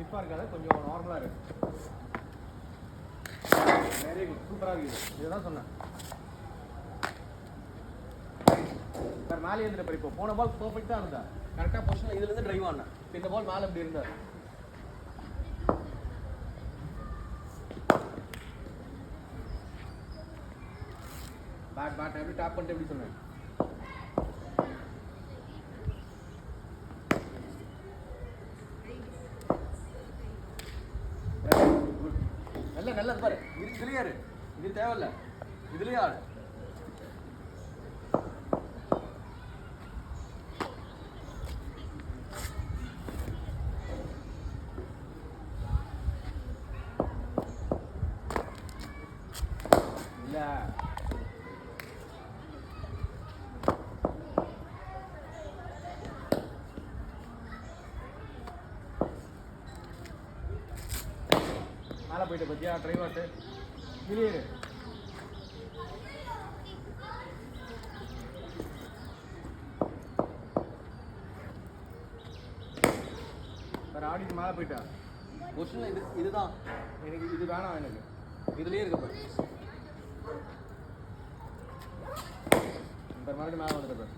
ஸ்டிஃபாக இருக்காது, கொஞ்சம் நார்மலாக இருக்கு. வெரி குட், சூப்பராக இருக்குது. இதுதான் சொன்னேன் சார். மேலே இருந்துட்டு இப்போ போன பால் பர்ஃபெக்டாக இருந்தா கரெக்டாக பொசிஷனில் இதுலேருந்து ட்ரைவ் ஆனேன். இப்போ இந்த பால் மேலே இப்படி இருந்தார். பேட் எப்படி டாப் பண்ணிட்டு எப்படி சொன்னேன். நல்ல பாரு, இதுலயே இரு, இது தேவையில்ல, இதுலயே ஆடு. இல்ல மேலே போயிட்டு பத்தியா ட்ரைவாட்டு கிளியரு. சார் ஆடிட்டு மேலே போயிட்டா பொசிஷனில் இதுதான் எனக்கு, இது வேணாம் எனக்கு, இதுலேயே இருக்க பாரு. மறுபடியும் மேலே வந்துட்டு